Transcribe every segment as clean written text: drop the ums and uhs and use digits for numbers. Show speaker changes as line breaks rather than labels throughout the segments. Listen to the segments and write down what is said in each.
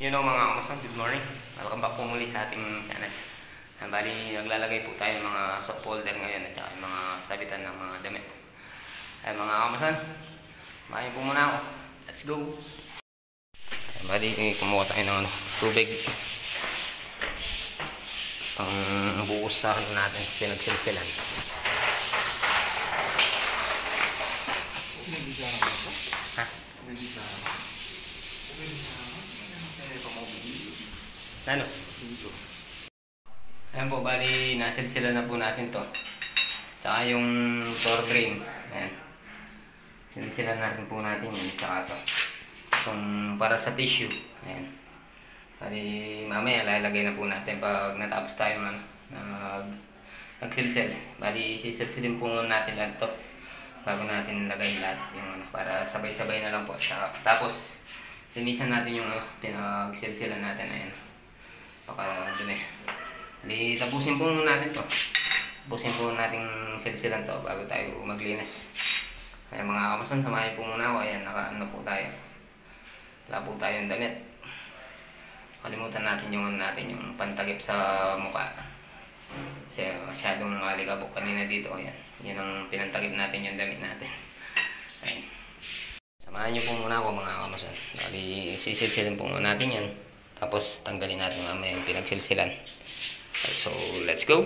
Mga kamusta, good morning. Welcome back po muli sa ating channel. Bali, naglalagay po tayo ng mga soft folder ngayon at saka yung mga sabitan ng mga damit. Mga kamusta, kumain po muna ako. Let's go! Bali, kumuha tayo ng tubig. Pang buhos sa natin sa pinagsilsilan. Ha? Ano? Ayan po, bali nasilsila na po natin to. Tsaka yung floor drain. Ayan. Silsila natin po natin yun. Tsaka to. Itong para sa tissue. Ayan. Bali mamaya lalagay na po natin pag natapos tayo nagsilsil. Bali sisilsilin po natin lahat to bago natin lagay lahat yung para sabay-sabay na lang po. Tsaka, tapos linisan natin yung pinagsilsilan natin. Ayan. Baka dun Di tapusin po natin to. Tapusin po natin silsilan to bago tayo maglinis. Kaya mga kamason, samahin po muna ako. Ayan, nakaano po tayo. Wala po tayong damit. Kalimutan natin yung pantagip sa mukha. Kasi masyadong maligabok kanina dito. Ayan. Yan ang pinantagip natin yung damit natin. Ayan. Samahan nyo po muna ako mga kamason. Bali, sisilsilin po muna natin yan. Tapos tanggalin natin mamaya yung pinagsilsilan. Okay, so let's go!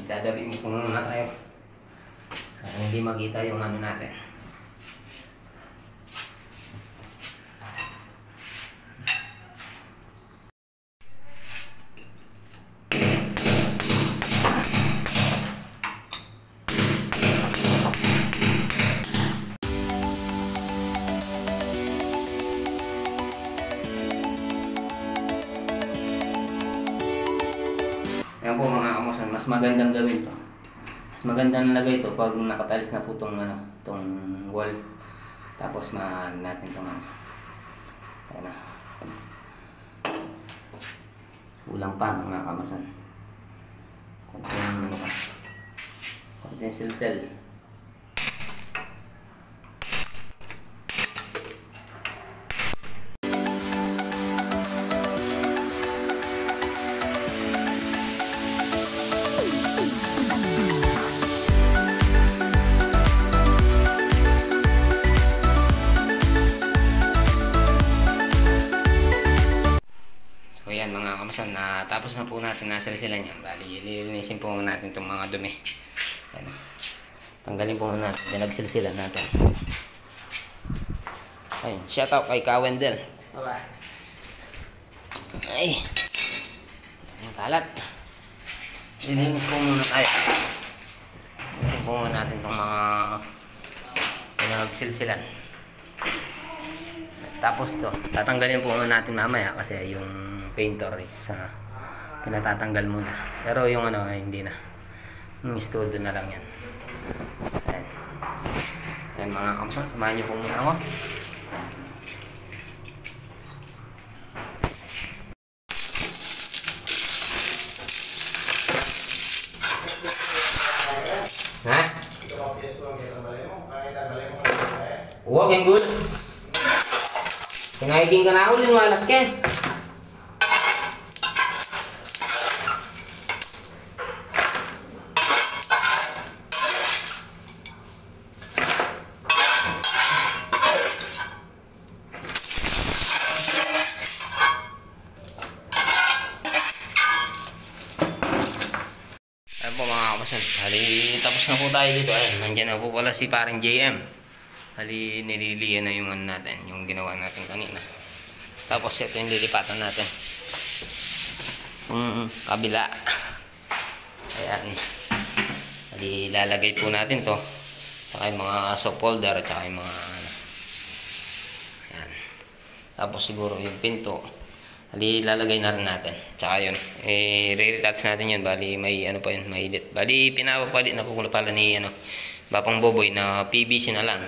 Dadabihin po muna tayo. Hindi makita yung ano natin. Ayan po mga kamusan, mas magandang gawin to. Mas magandang lagay to pag nakatalis na po itong wall. Tapos natin itong ayan na. Kulang pa mga kamusan. Konting silsel. Mga kamasan, tapos na po natin nasilsilan yan. Bali, lilinisin po natin itong mga dumi. Ayan. Tanggalin po natin yung nagsilsilan natin. Ayun, shout out kay Kawendel. Bye-bye. Ay, ang kalat. Lilinis po muna tayo. Linisin po muna natin itong mga nagsilsilan. Tapos to, tatanggalin po muna natin mamaya kasi yung painter is pinatatanggal muna. Pero yung hindi na. Yung studio na lang yan. Ayan. Ayan mga kamson, samahan nyo po muna ako. Ha? Huwag yung good. Pinaiking ka na ako, linwalas ka. Hali, tapos na po tayo dito. Ayan, nandiyan na po pala si parang JM. Hali, nililiyan na yung natin, yung ginawa natin kanina. Tapos ito yung lilipatan natin. Kabila. Ayan. Hali, lalagay po natin to. Saka yung mga soft folder at saka yung mga ayan. Tapos siguro yung pinto. Hali, lalagay na rin natin. Tsaka yun. Re-retouch natin yun. Bali, may pa yun, may edit. Bali, pinapapalit na po pala ni Bapang Boboy na PVC na lang.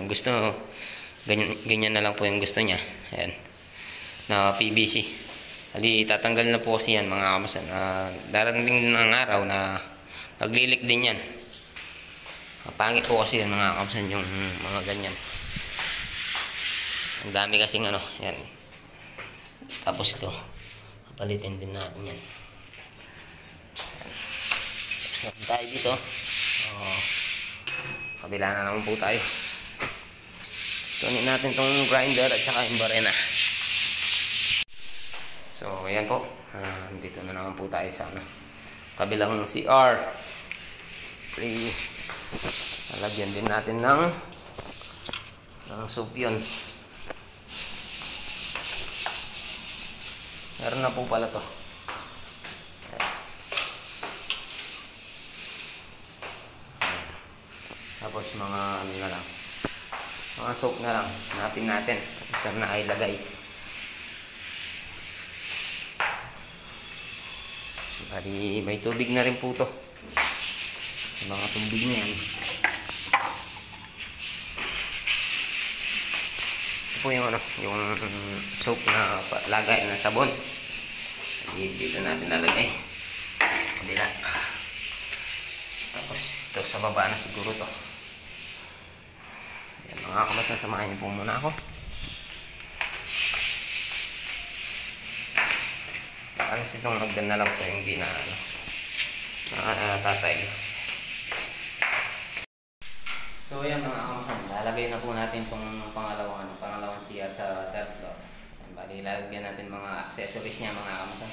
Gusto, ganyan na lang po yung gusto niya. Ayan. Na PVC. Hali, tatanggal na po kasi yan mga kamasan. Darating din ang araw na maglilik din yan. Pangit po kasi yun mga kamsan, yung mga ganyan. Ang dami kasing ano, yan. Tapos ito, palitin din natin yan. Tapos natin tayo dito. Kabila na naman po tayo. Tunin natin tong grinder at saka yung barena. So, ayan po. Dito na naman po tayo sa kabilang CR. Lalagyan din natin ng soup yun. Meron na po pala to. Tapos mga ano na lang, mga soap na lang hanapin natin saan na ilagay. Bali may tubig na rin po to, mga tubig na yan. Ito po yung ano, yung soap na lagay na sabon. Dito natin nalagay kabila. Tapos ito sa baba na siguro to. Ayan mga kamas, samahan niyo po muna ako. Alas itong magdan na lang ito, hindi na tatiles. So ayan mga kamas, lalagay na po natin itong pangalawang CR sa third floor. Bali lalagyan natin mga accessories niya mga kamas.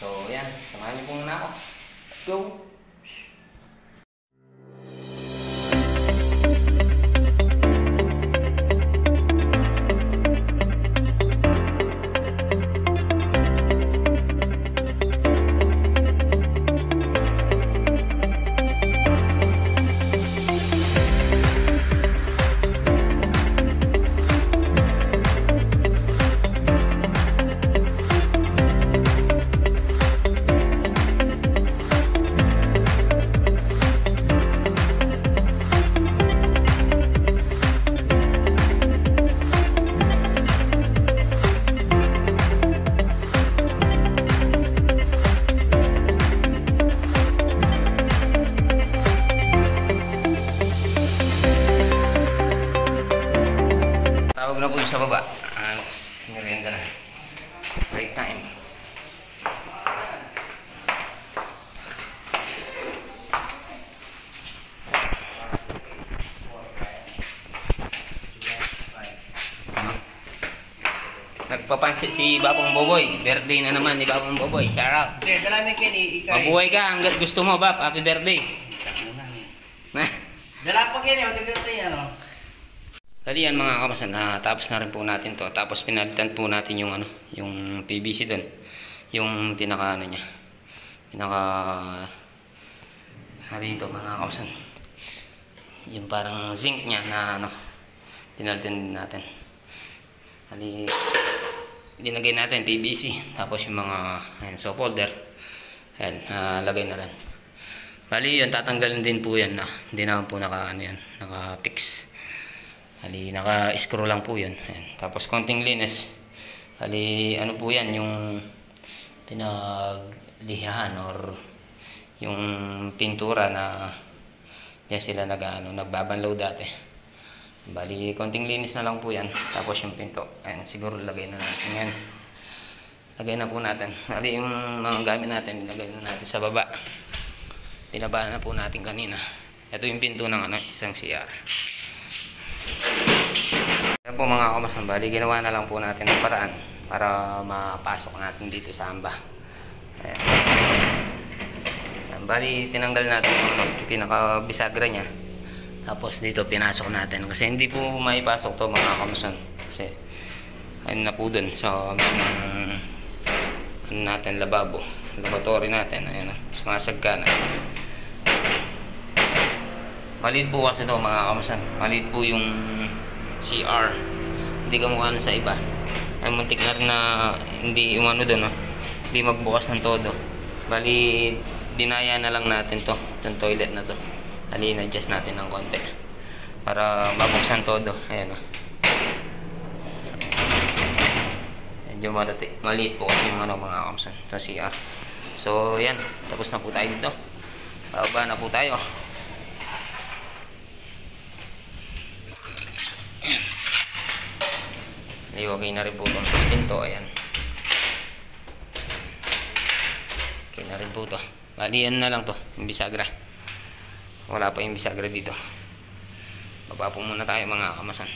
So ayan, samahan niyo po muna ako. Let's go! Tawag na po yung sa baba. Merienda na. Break time. Nagpapansit si Babang Boboy. Birthday na naman ni Babang Boboy. Shout out. Mabuhay ka hanggat gusto mo, Bab. Happy birthday.
Dala pa kini, o tigurtay ano.
Dali yan mga kamasan, tapos na rin po natin to. Tapos pinalitan po natin yung ano, yung PVC doon. Yung pinaka ano niya. Pinaka dito mga kamasan. Yung parang zinc niya na ano, pinalitan din natin. Dali dinagay natin PVC, tapos yung mga ayan, soap holder. Ayan, lagay na rin. Bali yun, tatanggalin din po yan na. Hindi naman po naka ano yan, naka-fix. Bali, naka-screw lang po yun. Ayan. Tapos konting linis. Bali, ano po yan, yung pinaglihahan or yung pintura na diyan sila nagbabanlaw dati. Bali, konting linis na lang po yan. Tapos yung pinto. Ayan, siguro lagay na natin yan. Lagay na po natin. Bali, yung mga gamit natin, lagay na natin sa baba. Pinabaan na po natin kanina. Ito yung pinto ng ano, isang CR. Ayan po mga kamasan, bali ginawa na lang po natin ng paraan para mapasok natin dito sa amba. Ayan. Ayan, bali tinanggal natin yung pinaka-bisagra nya. Tapos dito pinasok natin kasi hindi po maipasok to mga kamasan. Kasi ayun na po dun sa ano natin, laboratory natin. Ayan, sumasagka na. Maliit po kasi ito mga kamasan. Maliit po yung CR. Hindi kamukha na sa iba. Ay muntik na rin na hindi umano doon, no? Hindi magbukas ng todo. Bali dinaya na lang natin to, itong toilet na to. Bali na-adjust natin ng konti para mabuksan todo. Ayan, no? Medyo maliit po kasi yung ano mga kamasan, itong CR. So yan, tapos na po tayo dito. Baba na po tayo. Okay na rin po itong pinto. Ayan. Okay na rin po ito. Bali, yan na lang to. Yung bisagra. Wala pa yung bisagra dito. Baba po muna tayo mga kamasan.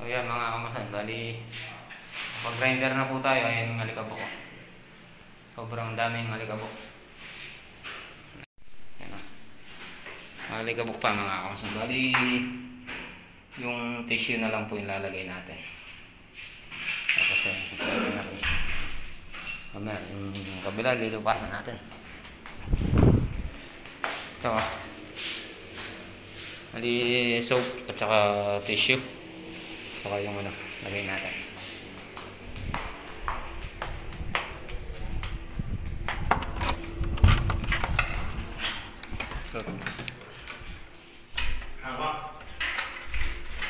Ayan mga kamasan, bali pag-grinder na po tayo. Ayan yung alikabok. Sobrang daming alikabok. Ayan o. Alikabok pa mga kamasan. Bali yung tissue na lang po yung lalagay natin. Tapos mamaya yung kabila lilupatan natin. Ito o. Bali soap at saka tissue. Saka yung ano, lagay natin.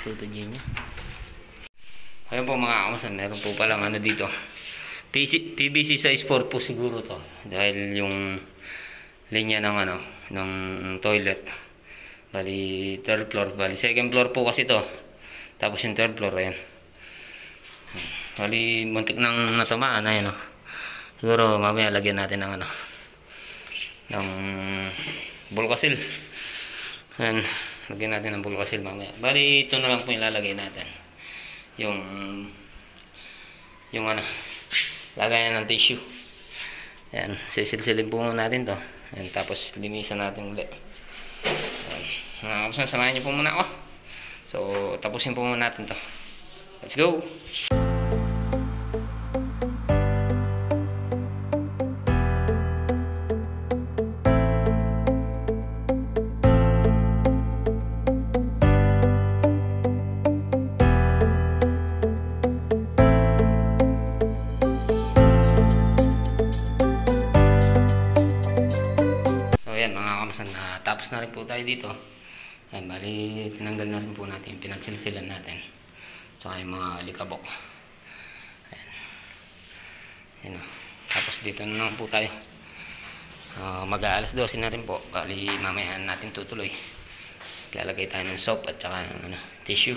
Tutugin niya. Ayun po mga kamasan, meron po palang ano dito. PVC size 4 po siguro to. Dahil yung linya ng ano, ng toilet. Bali third floor, bali second floor po kasi to. Tapos yung third floor, ayan. Bali, muntik nang natamaan, ayan o. Siguro, mamaya lagyan natin ng ano, ng bulkasil. Ayan, lagyan natin ng bulkasil mamaya. Bali, ito na lang po yung lalagay natin. Yung ano, lagayan ng tissue. Ayan, sisilsilin po natin to. Ayan, tapos linisan natin ulit. Ayan, mga kapsan, samahan niyo po muna ako. So, tapusin po muna natin to. Let's go! So, ayan mga kamasan, tapos na rin po tayo dito. Ayan, bali, tinanggal natin po natin yung pinagsilsilan natin. Tsaka yung mga alikabok. Ayan. Ayan o. Tapos dito na naman po tayo. Mag-aalas 12 na rin po. Bali, mamaya natin tutuloy. Lalagay tayo ng soap at saka yung ano, tissue.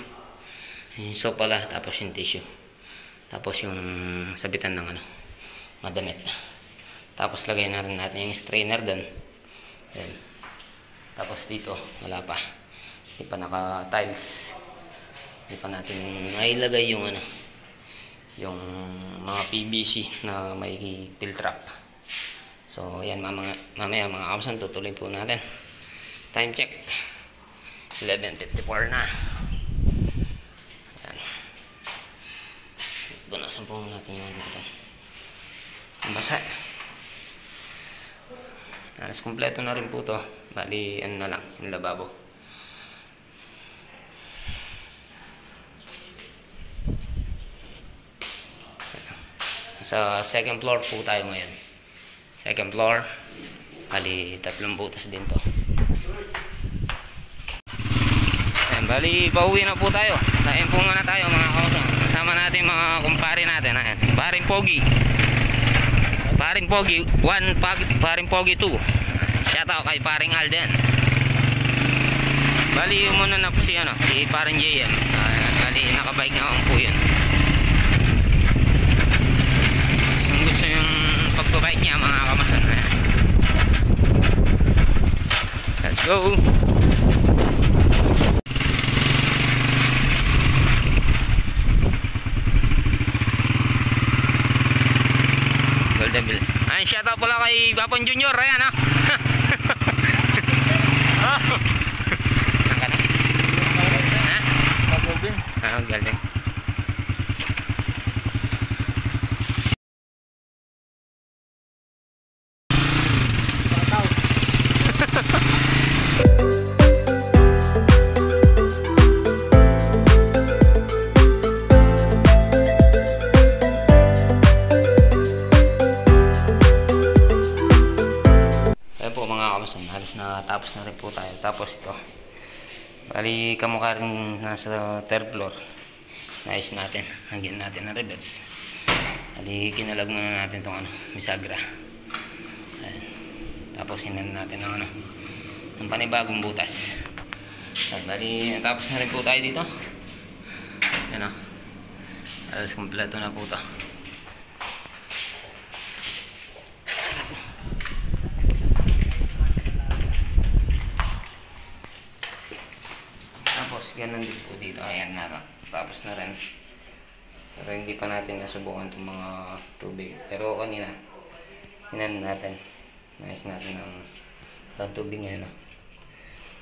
Yung soap pala, tapos yung tissue. Tapos yung sabitan ng ano, madamit. Tapos lagay na rin natin yung strainer doon. Ayan. Tapos dito, wala pa. Hindi pa naka-tiles. Hindi pa natin mailagay yung ano, yung mga PVC na may fill trap. So, ayan mamaya mga kapsan, tutuloy po natin. Time check. 11:54 na. Ayan. Punasan po natin yung dito. Ang basa. Alas kompleto na rin po to. Bali, ano na lang, yung lababo. Sa second floor po tayo ngayon. Second floor. Bali, 3 butas din to. Ayan, bali, pauwi na po tayo. Kain po muna tayo mga kausap. Kasama natin mga kumpare natin. Ayan. Paring Pogi. Paring Pogi 1, Paring Pogi 2. Shoutout kay Paring Alden. Bali, muna na po si Paring JM. Bali, nakabike na po yun. Kung gusto yung pagbabike niya mga kamasan. Let's go! Golden Bill. Ay, shoutout pala kay Bapon Junior. Ayan ha. Ang ka na? Ha? Ah, galing. halos natapos na rin po tayo. Tapos ito, bali kamukha rin nasa third floor. Naayos natin, nagyan natin ng rivets. Bali kinalag muna natin itong bisagra. Ayan. Tapos hinan natin ng ng panibagong butas. Ayan, bali natapos na rin po tayo dito. Ayan o, halos kompleto na po ito. Tapos ganun din po dito. Ayan na, tapos na rin. Pero hindi pa natin nasubukan itong mga tubig. Pero kanina hinan natin, nais natin ng tubig ngayon,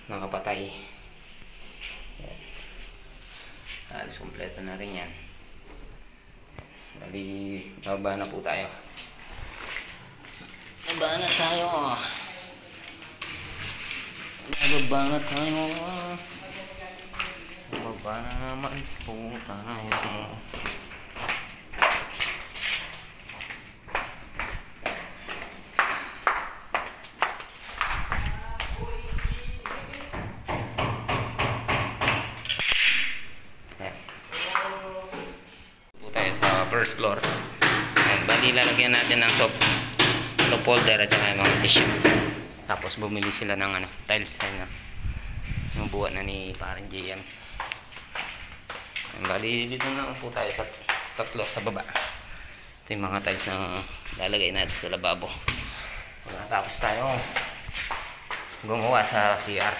nakapatay. Ayan. Halos kompleto na rin yan. Bali baba na po tayo. Baba na tayo. Baba na tayo. Baba na naman po tayo. First floor. Ayan, bali lalagyan natin ng soap holder at saka mga tissue. Tapos bumili sila ng tiles. Ayan, yung buwan na ni parang JM. Ayan, bali dito na po tayo sa tatlo sa baba. Ito yung mga tiles na lalagay natin sa lababo. Tapos tayo gumawa sa CR.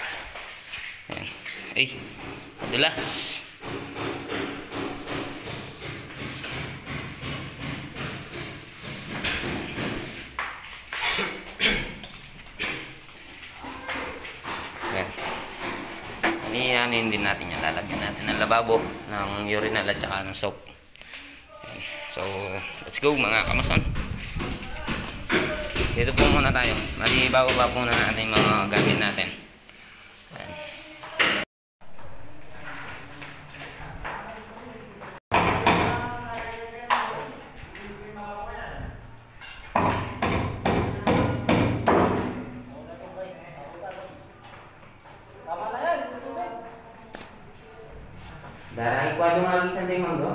Ayan. Ay, madulas. Hindi natin yan, lalagyan natin ng lababo, ng urinal at saka ng soap. So let's go mga kamason. Dito po muna tayo, bago-bago po na natin mga gamit natin. Ayan. Darah ikuado nga alisan tayo manggo.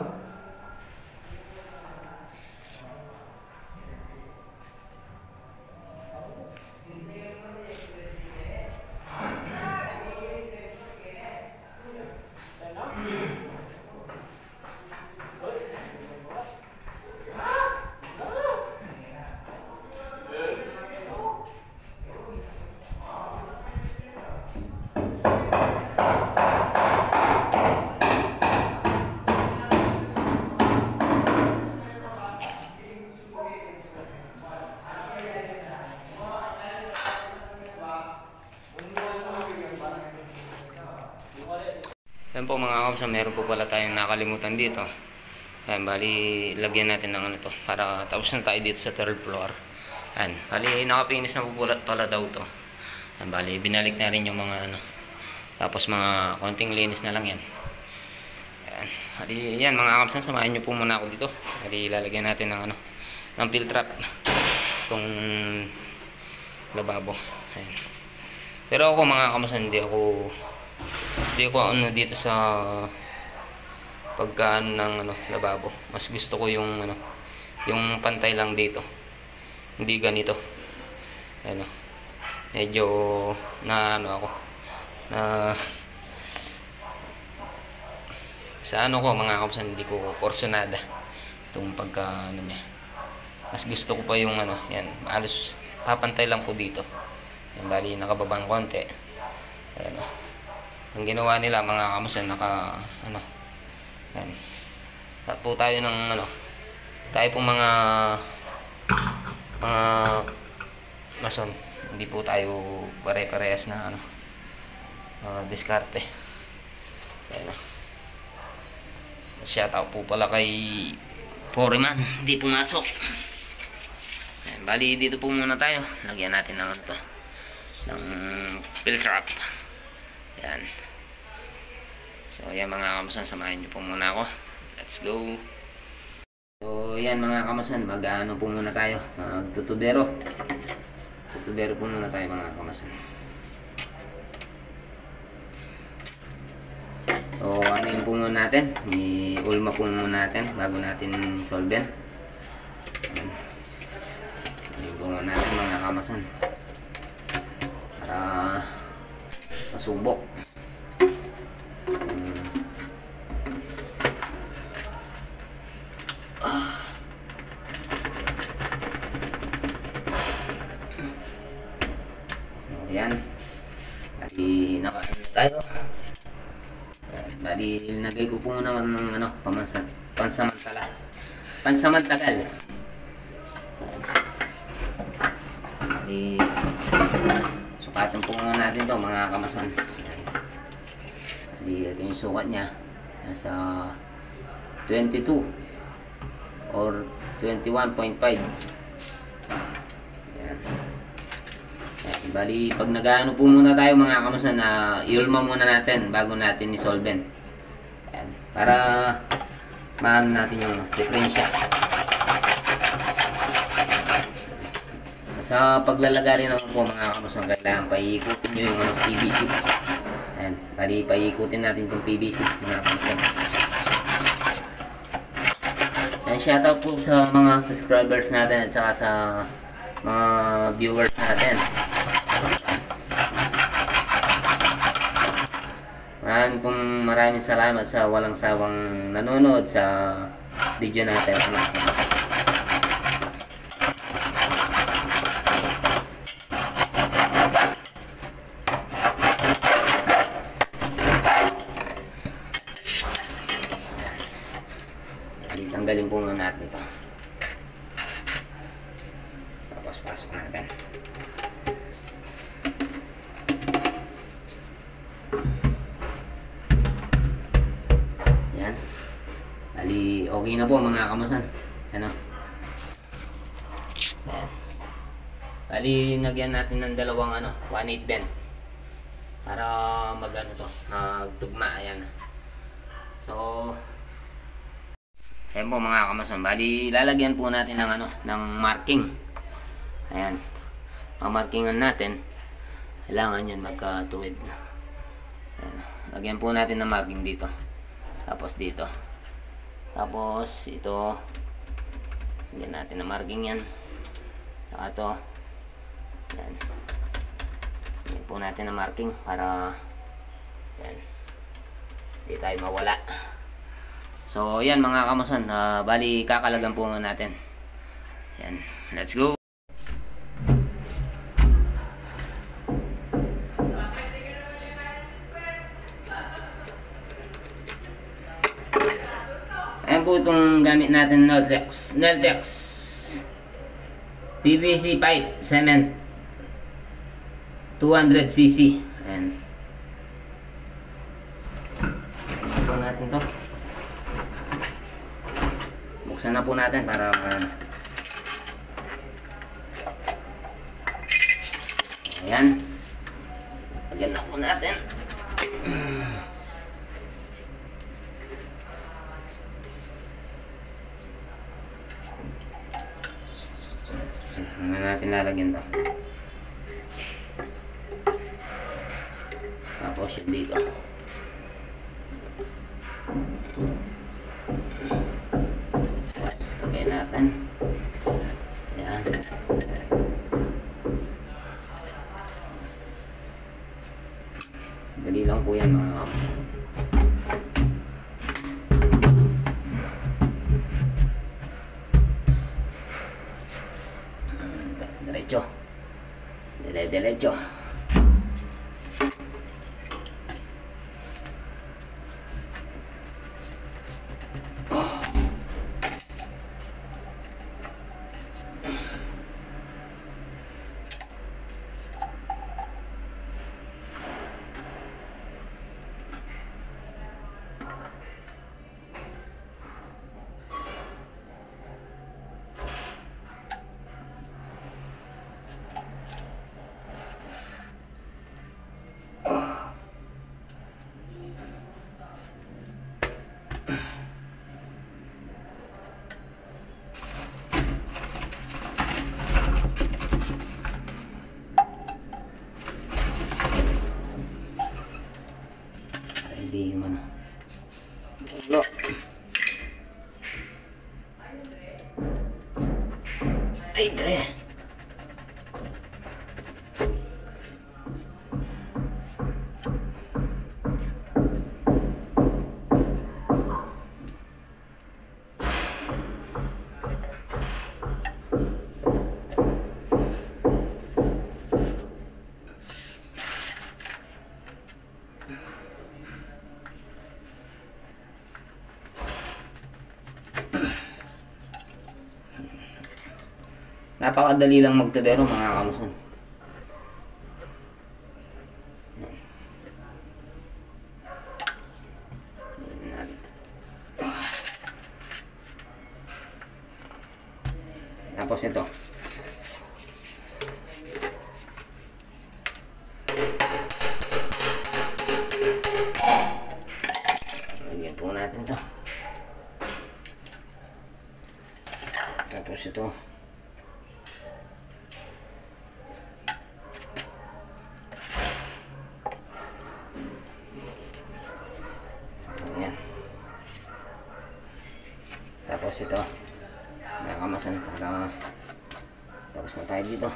Yan po mga kapsa, meron po pala tayong nakalimutan dito. Ayan, bali lagyan natin ng to para tapos na tayo dito sa third floor. Ayan, bali nakapinis na po pala daw to. Ayan, bali binalik na rin yung mga tapos mga konting linis na lang yan. Ayan, bali yan mga kapsa, samahan nyo po muna ako dito. Bali lalagyan natin ng ng filtrap itong lababo. Ayan. Pero ako mga kapsa, hindi ako dito sa pagkaan ng lababo. Mas gusto ko yung yung pantay lang dito, hindi ganito. Medyo na ako na sa ko mga kapsan, hindi ko porsyonada itong pagka niya. Mas gusto ko pa yung yan, halos papantay lang po dito. Yan, bali nakababang konti. Ayan, ang ginawa nila mga kamusan, yan. At po tayo ng tayo pong mga mason, hindi po tayo pare-parehas na diskarte. Ayan, shoutout po pala kay Foreman, hindi pumasok. Ayan, bali dito po muna tayo, lagyan natin ng ng filtrap. Yan. So yan mga kamusan, samahan nyo po muna ako. Let's go. So yan mga kamusan, mag-ano po muna tayo, magtutubero. Tutubero po muna tayo mga kamusan. So, ano yung po muna natin? I-ulma po muna natin bago natin solven. Ayan. Ano yung po muna natin mga kamason. Para masubok. So, ayan. Bali, nakaano tayo. Bali, nagay ko po muna ng ano, pansamantagal. Bali, sukatan po muna natin to mga kamason. Bali, ito yung sukat niya. Nasa 22 or 21.5. Ayan. Bali, pag nag-ano po muna tayo mga kamason, na iulma muna natin bago natin isolven. Ayan. Para maano natin yung diferensya. Sa paglalagay naman po mga kamason, kailangan paikutin nyo yung PVC. Ayan. Bali, paikutin natin itong PVC mga kamason. Ayan, shoutout po sa mga subscribers natin at saka sa mga viewers natin. Maraming salamat sa walang sawang nanonood sa video natin. Tanggalin po muna natin ito. Tapos pasok natin. Bali, okay na po mga kamason. Ano? Ayan. Bali, nagyan natin ng dalawang 1/8 bend. Para mag-ano to, magtugma. Ayan. So, ayan po mga kamason. Bali, lalagyan po natin ng ng marking. Ayan. Pamarkingan natin. Kailangan yan magkatuwid. Ayan. Lagyan po natin ng marking dito. Tapos dito. Tapos ito, hindi natin na marking yan. Saka ito, yan. Yan po natin na marking para yan, hindi tayo mawala. So yan mga kamason, bali kakalagan po natin. Yan, let's go. Ayan po itong gamit natin, Neldex PVC pipe cement 200cc. Ayan. Buksan po natin to. Buksan na po natin para ayan. Lagyan na po natin. Ano natin lalagyan to? Tapos yung dito. Tapos lagay natin. Yan. Dali lang po yan mga kapatid. Diretso. Diretso. Ay, dre. Napakadali lang magtubero mga kamusan. Tapos ito. Lagyan po natin to. Tapos ito. Tapos ito, nakamasan para tapos na tayo dito.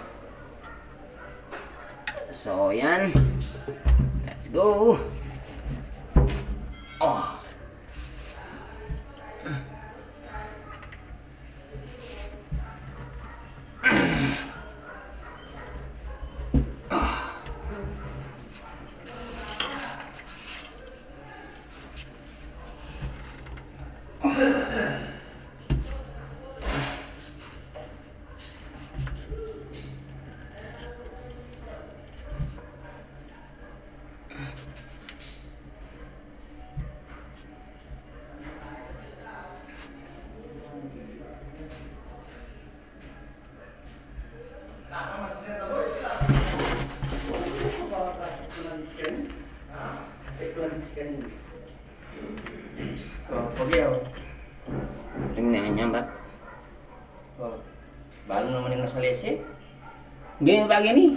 So yan, let's go. Oh, tingnan niya ba?
Bago naman yung nasa lese.
Hindi ba gini?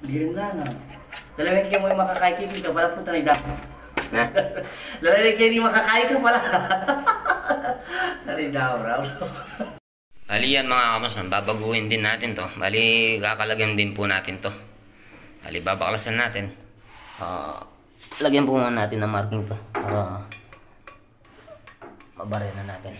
Birin na na. Lalawin kayo mo yung makakaikip ka pala puta na idap.
Na?
Lalawin kayo yung makakaik ka pala. Nalidaw raw.
Bali yan mga kamusan, babaguhin din natin to. Bali kakalagyan din po natin to. Bali babaklasan natin. Lagyan po muna natin ng marking to para mabarin na natin.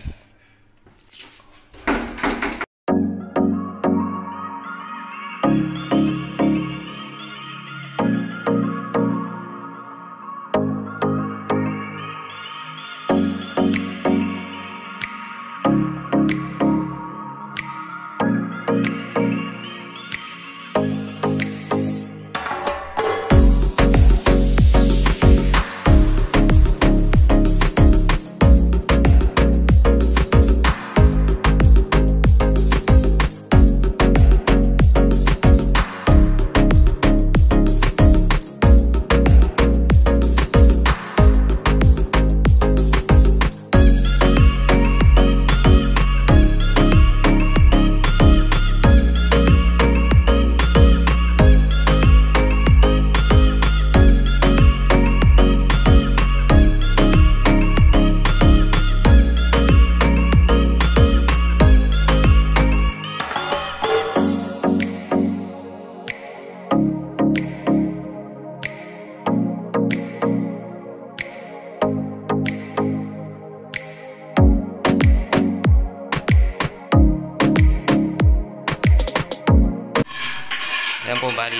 Ayan po, bali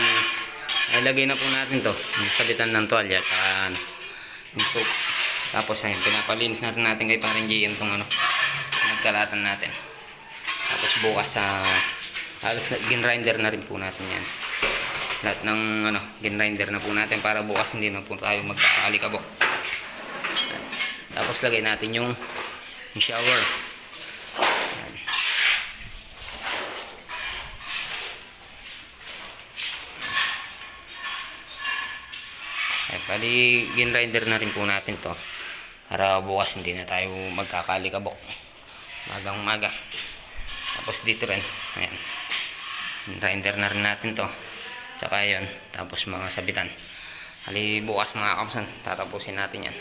ilagay na po natin to, sabitan ng tuwalya at tapos ayun, pinapalinis natin kay parang GM tong ano, nagkalatan natin. Tapos bukas sa halos ginrinder na rin po natin yan. Lahat ng ano, ginrinder na po natin para bukas hindi na po tayo magkakalikabok. Tapos lagay natin yung shower. Bali, ginrinder na rin po natin to para bukas hindi na tayo magkakalikabok magang umaga. Tapos dito rin, ayan, ginrinder na rin natin to, tsaka yun, tapos mga sabitan. Bali bukas mga kamsan, tatapusin natin yan.